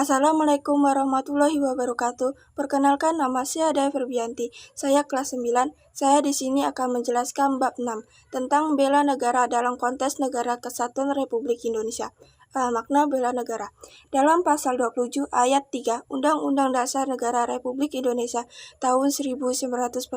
Assalamualaikum warahmatullahi wabarakatuh. Perkenalkan, nama saya Daya Ferbianti. Saya kelas 9. Saya di sini akan menjelaskan bab 6 tentang bela negara dalam konteks Negara Kesatuan Republik Indonesia. Makna bela negara. Dalam pasal 27 ayat 3 Undang-Undang Dasar Negara Republik Indonesia tahun 1945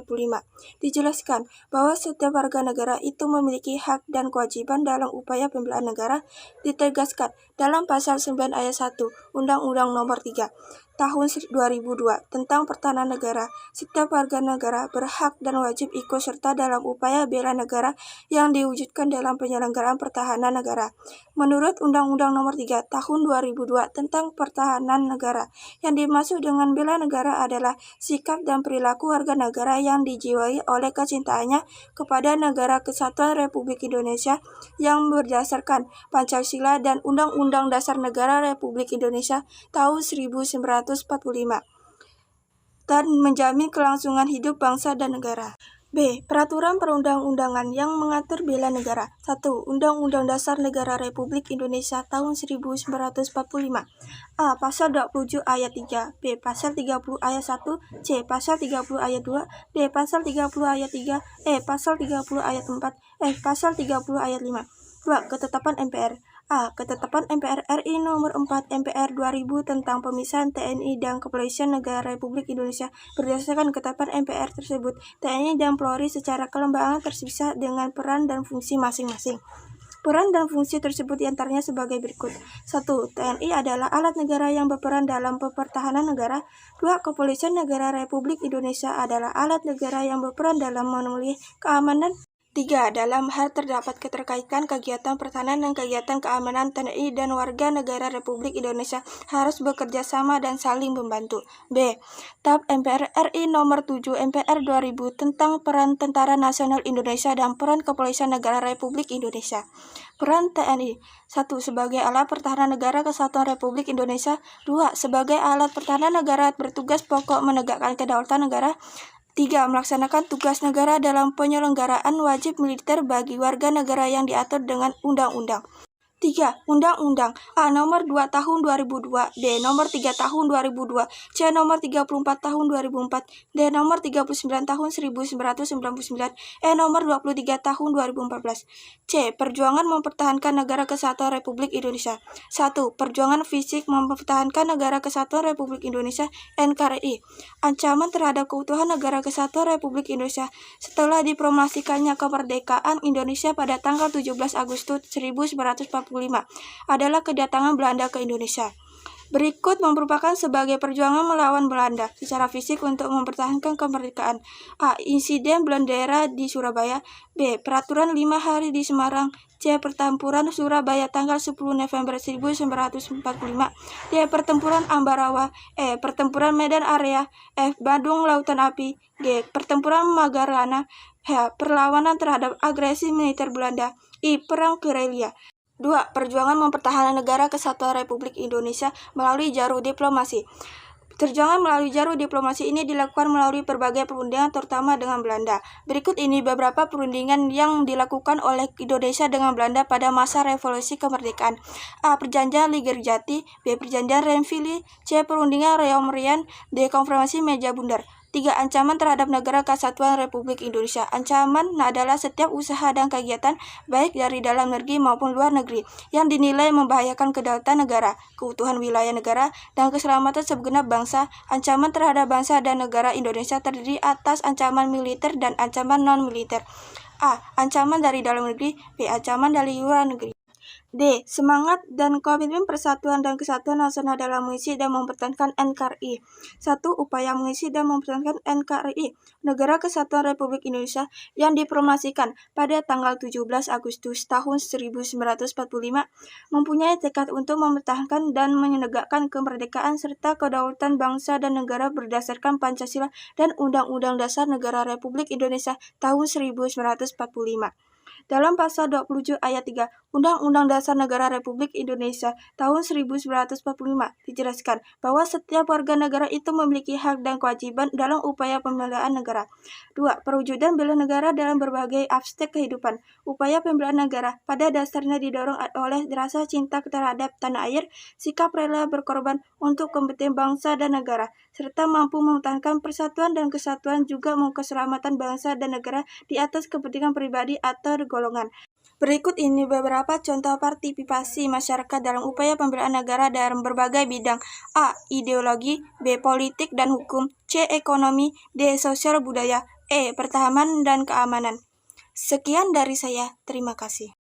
dijelaskan bahwa setiap warga negara itu memiliki hak dan kewajiban dalam upaya pembelaan negara. Ditegaskan dalam pasal 9 ayat 1 Undang-Undang Nomor 3 Tahun 2002 tentang Pertahanan Negara. Setiap warga negara berhak dan wajib ikut serta dalam upaya bela negara yang diwujudkan dalam penyelenggaraan pertahanan negara. Menurut Undang-Undang Nomor 3 Tahun 2002 tentang Pertahanan Negara, yang dimaksud dengan bela negara adalah sikap dan perilaku warga negara yang dijiwai oleh kecintaannya kepada Negara Kesatuan Republik Indonesia yang berdasarkan Pancasila dan Undang-Undang Dasar Negara Republik Indonesia tahun 1945 dan menjamin kelangsungan hidup bangsa dan negara. B. Peraturan perundang-undangan yang mengatur bela negara. 1. Undang-Undang Dasar Negara Republik Indonesia tahun 1945. A. Pasal 27 ayat 3. B. Pasal 30 ayat 1. C. Pasal 30 ayat 2. D. Pasal 30 ayat 3. E. Pasal 30 ayat 4. F. Pasal 30 ayat 5. 2. Ketetapan MPR. A. Ketetapan MPR RI Nomor 4 MPR 2000 tentang pemisahan TNI dan Kepolisian Negara Republik Indonesia. Berdasarkan ketetapan MPR tersebut, TNI dan Polri secara kelembagaan terpisah dengan peran dan fungsi masing-masing. Peran dan fungsi tersebut diantaranya sebagai berikut. 1. TNI adalah alat negara yang berperan dalam pertahanan negara. 2. Kepolisian Negara Republik Indonesia adalah alat negara yang berperan dalam memenuhi keamanan. 3. Dalam hal terdapat keterkaitan kegiatan pertahanan dan kegiatan keamanan, TNI dan warga negara Republik Indonesia harus bekerja sama dan saling membantu. B. TAP MPR RI Nomor 7 MPR 2000 tentang peran Tentara Nasional Indonesia dan peran Kepolisian Negara Republik Indonesia. Peran TNI. 1. Sebagai alat pertahanan negara Kesatuan Republik Indonesia. 2. Sebagai alat pertahanan negara bertugas pokok menegakkan kedaulatan negara. 3. Melaksanakan tugas negara dalam penyelenggaraan wajib militer bagi warga negara yang diatur dengan undang-undang. 3. Undang-Undang A. Nomor 2 Tahun 2002, B. Nomor 3 Tahun 2002, C. Nomor 34 Tahun 2004, D. Nomor 39 Tahun 1999, E. Nomor 23 Tahun 2014. C. Perjuangan mempertahankan Negara Kesatuan Republik Indonesia. 1. Perjuangan fisik mempertahankan Negara Kesatuan Republik Indonesia NKRI. Ancaman terhadap keutuhan Negara Kesatuan Republik Indonesia setelah diproklamasikannya kemerdekaan Indonesia pada tanggal 17 Agustus 1945 adalah kedatangan Belanda ke Indonesia. Berikut merupakan sebagai perjuangan melawan Belanda secara fisik untuk mempertahankan kemerdekaan. A. Insiden bendera di Surabaya. B. Peraturan 5 hari di Semarang. C. Pertempuran Surabaya tanggal 10 November 1945. D. Pertempuran Ambarawa. E. Pertempuran Medan Area. F. Bandung Lautan Api. G. Pertempuran Magarana. H. Perlawanan terhadap agresi militer Belanda. I. Perang gerilya. 2. Perjuangan mempertahankan Negara Kesatuan Republik Indonesia melalui jalur diplomasi. Perjuangan melalui jalur diplomasi ini dilakukan melalui berbagai perundingan terutama dengan Belanda. Berikut ini beberapa perundingan yang dilakukan oleh Indonesia dengan Belanda pada masa revolusi kemerdekaan. A. Perjanjian Ligerjati. B. Perjanjian Renville. C. Perundingan Riau-Merian. D. Konferensi Meja Bundar. 3. Ancaman terhadap Negara Kesatuan Republik Indonesia. Ancaman adalah setiap usaha dan kegiatan, baik dari dalam negeri maupun luar negeri, yang dinilai membahayakan kedaulatan negara, keutuhan wilayah negara, dan keselamatan segenap bangsa. Ancaman terhadap bangsa dan negara Indonesia terdiri atas ancaman militer dan ancaman non-militer. A. Ancaman dari dalam negeri. B. Ancaman dari luar negeri. D. Semangat dan komitmen persatuan dan kesatuan nasional dalam mengisi dan mempertahankan NKRI. 1. Upaya mengisi dan mempertahankan NKRI, Negara Kesatuan Republik Indonesia, yang diproklamasikan pada tanggal 17 Agustus tahun 1945, mempunyai tekad untuk mempertahankan dan menegakkan kemerdekaan serta kedaulatan bangsa dan negara berdasarkan Pancasila dan Undang-Undang Dasar Negara Republik Indonesia tahun 1945. Dalam pasal 27 ayat 3 Undang-Undang Dasar Negara Republik Indonesia tahun 1945 dijelaskan bahwa setiap warga negara itu memiliki hak dan kewajiban dalam upaya pembelaan negara. 2. Perwujudan bela negara dalam berbagai aspek kehidupan. Upaya pembelaan negara pada dasarnya didorong oleh rasa cinta terhadap tanah air, sikap rela berkorban untuk kepentingan bangsa dan negara, serta mampu mempertahankan persatuan dan kesatuan juga keselamatan bangsa dan negara di atas kepentingan pribadi atau golongan. Berikut ini beberapa contoh partisipasi masyarakat dalam upaya pembelaan negara dalam berbagai bidang. A. Ideologi. B. Politik dan hukum. C. Ekonomi. D. Sosial budaya. E. Pertahanan dan keamanan. Sekian dari saya. Terima kasih.